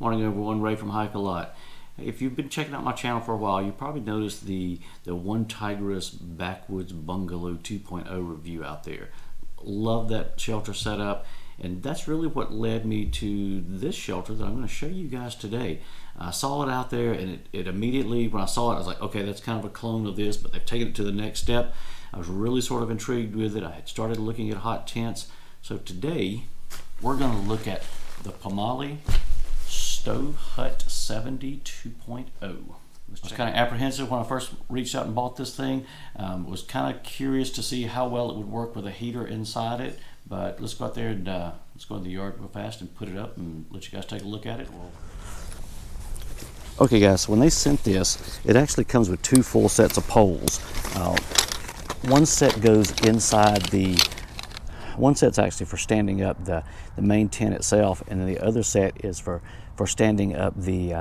Morning everyone, Ray from Hike-ALOT. If you've been checking out my channel for a while, you probably noticed the One Tigress Backwoods Bungalow 2.0 review out there. Love that shelter setup, and that's really what led me to this shelter that I'm going to show you guys today. I saw it out there, and it immediately, when I saw it, I was like, okay, that's kind of a clone of this, but they've taken it to the next step. I was really sort of intrigued with it. I had started looking at hot tents. So today, we're going to look at the Pomoly Stove Hut 70 2.0. I was kind of apprehensive when I first reached out and bought this thing. Was kind of curious to see how well it would work with a heater inside it. But let's go out there and let's go in the yard real fast and put it up and let you guys take a look at it. Okay guys, so when they sent this, it actually comes with two full sets of poles. One set goes inside one set's actually for standing up the main tent itself, and then the other set is for standing up the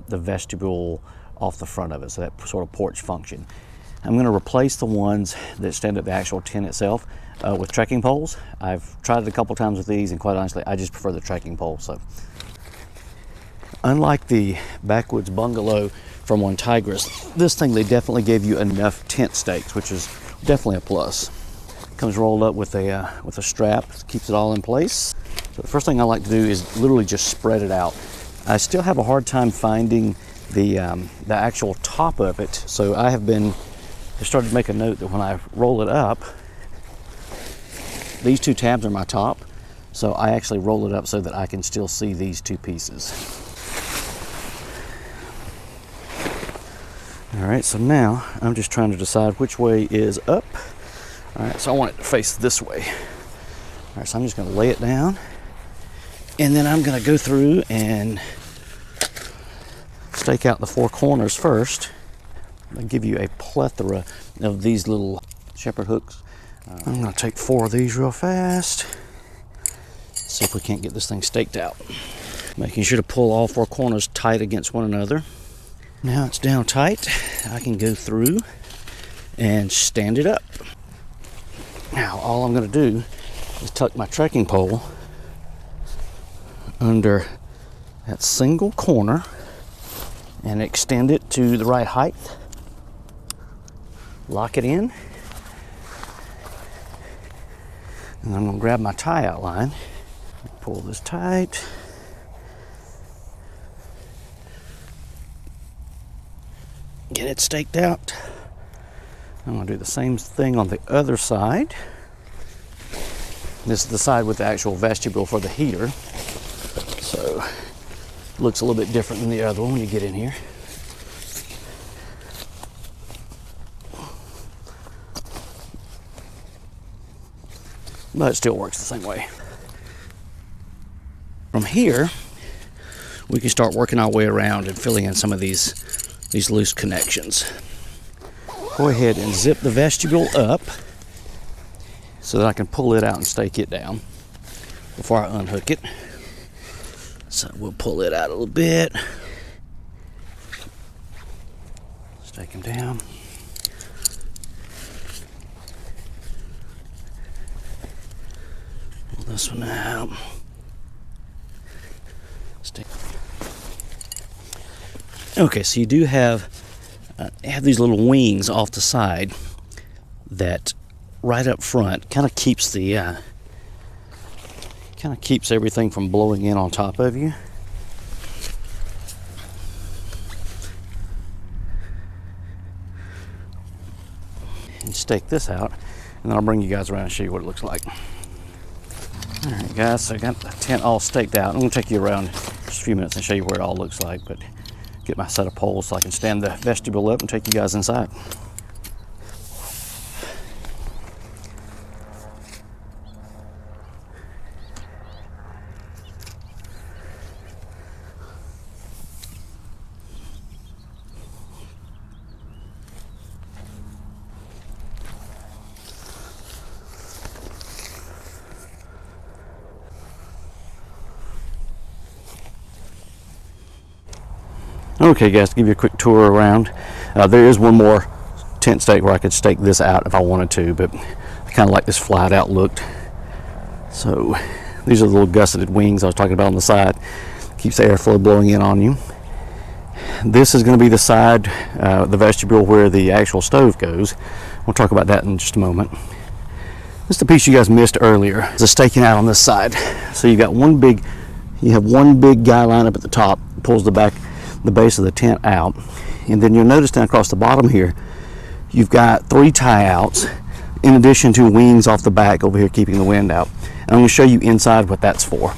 vestibule off the front of it, so that sort of porch function. I'm going to replace the ones that stand up the actual tent itself with trekking poles. I've tried it a couple times with these, and quite honestly, I just prefer the trekking pole. So, unlike the Backwoods Bungalow from One Tigress, this thing, they definitely gave you enough tent stakes, which is definitely a plus. Comes rolled up with a strap, keeps it all in place. So the first thing I like to do is literally just spread it out. I still have a hard time finding the actual top of it, so I started to make a note that when I roll it up, these two tabs are my top, so I actually roll it up so that I can still see these two pieces. All right, so now I'm just trying to decide which way is up. All right, so I want it to face this way. All right, so I'm just going to lay it down, and then I'm going to go through and stake out the four corners first. I'll give you a plethora of these little shepherd hooks. I'm going to take 4 of these real fast. See if we can't get this thing staked out. Making sure to pull all 4 corners tight against one another. Now it's down tight. I can go through and stand it up. Now all I'm going to do is tuck my trekking pole under that single corner and extend it to the right height. Lock it in. And I'm going to grab my tie outline. Pull this tight. Get it staked out. I'm going to do the same thing on the other side. This is the side with the actual vestibule for the heater. So it looks a little bit different than the other one when you get in here. But it still works the same way. From here, we can start working our way around and filling in some of these loose connections. Go ahead and zip the vestibule up so that I can pull it out and stake it down before I unhook it. So we'll pull it out a little bit. Stake them down. Pull this one out. Okay, so you do have these little wings off the side that right up front kind of keeps everything from blowing in on top of you. And stake this out, and then I'll bring you guys around and show you what it looks like. All right, guys, so I got the tent all staked out. I'm going to take you around just a few minutes and show you what it all looks like, but get my set of poles so I can stand the vestibule up and take you guys inside. Okay guys, to give you a quick tour around, there is one more tent stake where I could stake this out if I wanted to, but I kind of like this flat out look. So these are the little gusseted wings I was talking about on the side. keeps the airflow blowing in on you. This is going to be the side, the vestibule where the actual stove goes. We'll talk about that in just a moment. This is the piece you guys missed earlier. It's a staking out on this side. So you have one big guy line up at the top, pulls the base of the tent out, and then you'll notice down across the bottom here, you've got 3 tie outs in addition to wings off the back over here keeping the wind out. And I'm going to show you inside what that's for.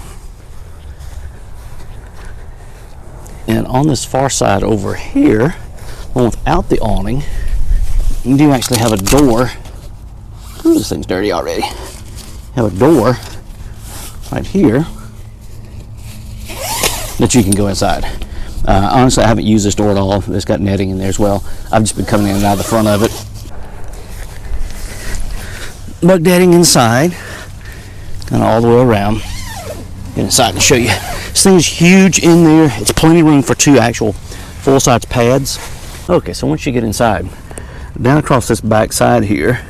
And on this far side over here, one without the awning, you do actually have a door. Ooh, this thing's dirty already. You have a door right here that you can go inside. Honestly, I haven't used this door at all. It's got netting in there as well. I've just been coming in and out of the front of it. Bug netting inside, kind of all the way around. Get inside and show you. This thing is huge in there. It's plenty of room for 2 actual full-size pads. Okay, so once you get inside, down across this back side here,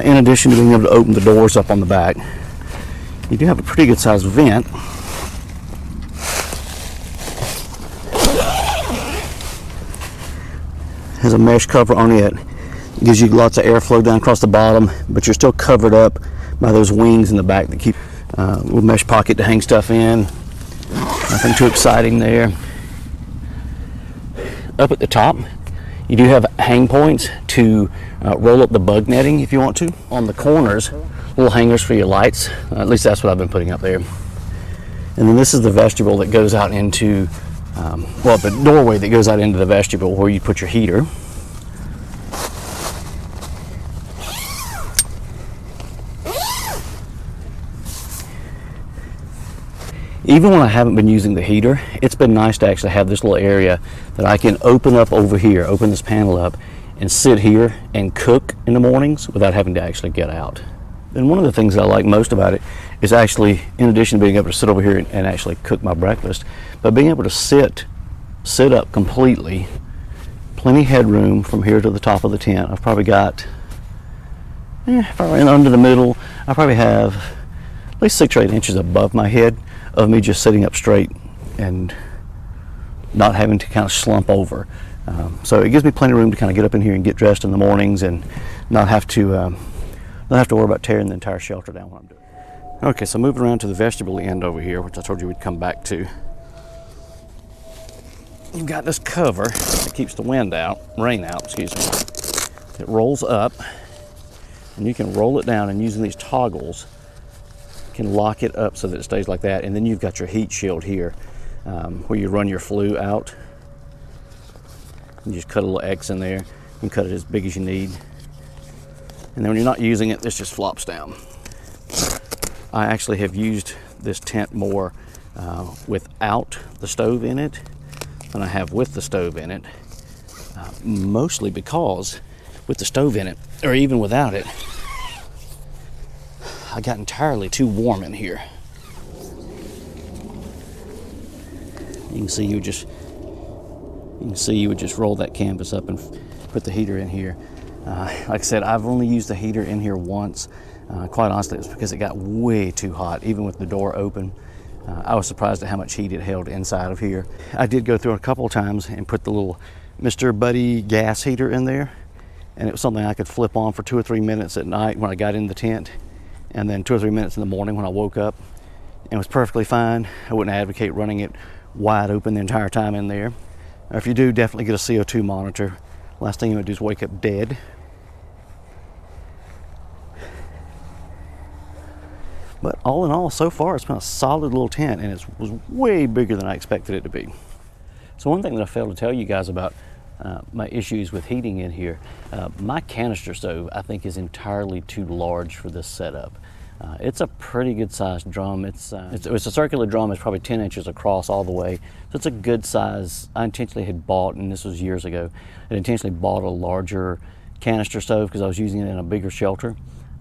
in addition to being able to open the doors up on the back, you do have a pretty good sized vent. Has a mesh cover on it. Gives you lots of airflow down across the bottom, but you're still covered up by those wings in the back that keep a little mesh pocket to hang stuff in. Nothing too exciting there. Up at the top, you do have hang points to roll up the bug netting if you want to. On the corners, little hangers for your lights. At least that's what I've been putting up there. And then this is the vestibule that goes out into, the doorway that goes out into the vestibule where you put your heater. Even when I haven't been using the heater, it's been nice to actually have this little area that I can open up over here, open this panel up, and sit here and cook in the mornings without having to actually get out. And one of the things that I like most about it is actually, in addition to being able to sit over here and actually cook my breakfast, but being able to sit up completely, plenty headroom from here to the top of the tent. I've probably got, probably under the middle, I probably have at least 6 or 8 inches above my head of me just sitting up straight and not having to kind of slump over. So it gives me plenty of room to kind of get up in here and get dressed in the mornings and not have to worry about tearing the entire shelter down when I'm doing it. Okay, so moving around to the vestibule end over here, which I told you we'd come back to. You've got this cover that keeps the rain out, excuse me. It rolls up, and you can roll it down, and using these toggles, can lock it up so that it stays like that. And then you've got your heat shield here where you run your flue out. You just cut a little X in there. You can cut it as big as you need. And then when you're not using it, this just flops down. I actually have used this tent more without the stove in it than I have with the stove in it. Mostly because with the stove in it, or even without it, I got entirely too warm in here. You can see you would just roll that canvas up and put the heater in here. Like I said, I've only used the heater in here once. Quite honestly, it's because it got way too hot, even with the door open. I was surprised at how much heat it held inside of here. I did go through it a couple of times and put the little Mr. Buddy gas heater in there, and it was something I could flip on for 2 or 3 minutes at night when I got in the tent, and then 2 or 3 minutes in the morning when I woke up, and it was perfectly fine. I wouldn't advocate running it wide open the entire time in there. Or if you do, definitely get a CO2 monitor. Last thing you would do is wake up dead. But all in all, so far, it's been a solid little tent, and it was way bigger than I expected it to be. So one thing that I failed to tell you guys about my issues with heating in here, my canister stove, I think, is entirely too large for this setup. It's a pretty good sized drum. It's a circular drum. It's probably 10 inches across all the way. So it's a good size. I intentionally had bought, and this was years ago, I intentionally bought a larger canister stove because I was using it in a bigger shelter.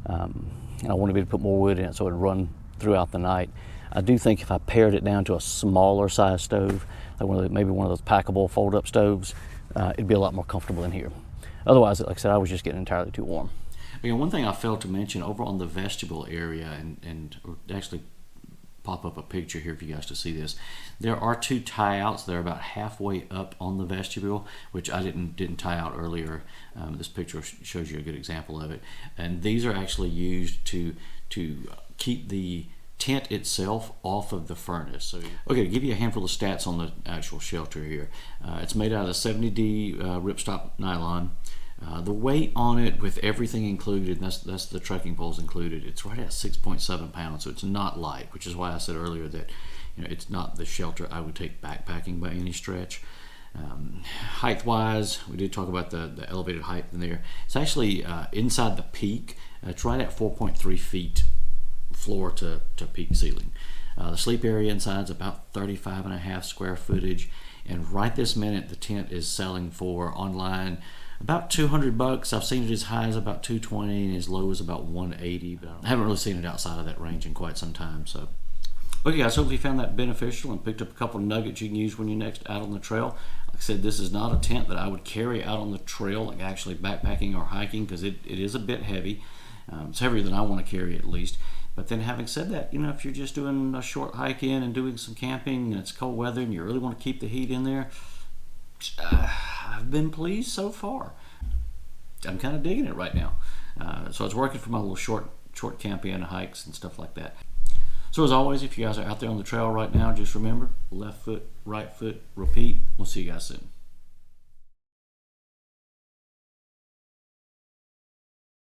And I wanted to be able to put more wood in it so it would run throughout the night. I do think if I pared it down to a smaller size stove, like maybe one of those packable fold-up stoves, it'd be a lot more comfortable in here. Otherwise, like I said, I was just getting entirely too warm. You know, one thing I failed to mention over on the vestibule area, and actually pop up a picture here for you guys to see this. There are 2 tie outs. They're about halfway up on the vestibule, which I didn't tie out earlier. This picture shows you a good example of it. And these are actually used to keep the tent itself off of the furnace. So, okay, to give you a handful of stats on the actual shelter here. It's made out of 70D ripstop nylon. The weight on it, with everything included, that's the trekking poles included, it's right at 6.7 pounds, so it's not light, which is why I said earlier that it's not the shelter I would take backpacking by any stretch. Height-wise, we did talk about the elevated height in there. It's actually inside the peak. It's right at 4.3 feet floor to peak ceiling. The sleep area inside is about 35.5 square footage, and right this minute the tent is selling for online about $200. I've seen it as high as about $220 and as low as about $180, but I haven't really seen it outside of that range in quite some time. So, okay guys, hopefully you found that beneficial and picked up a couple of nuggets you can use when you're next out on the trail. Like I said, this is not a tent that I would carry out on the trail, like actually backpacking or hiking, because it is a bit heavy. It's heavier than I want to carry at least. But then having said that, if you're just doing a short hike in and doing some camping and it's cold weather and you really want to keep the heat in there, I've been pleased so far. I'm kind of digging it right now. So it's working for my little short camping and hikes and stuff like that. So as always, if you guys are out there on the trail right now, just remember, left foot, right foot, repeat. We'll see you guys soon.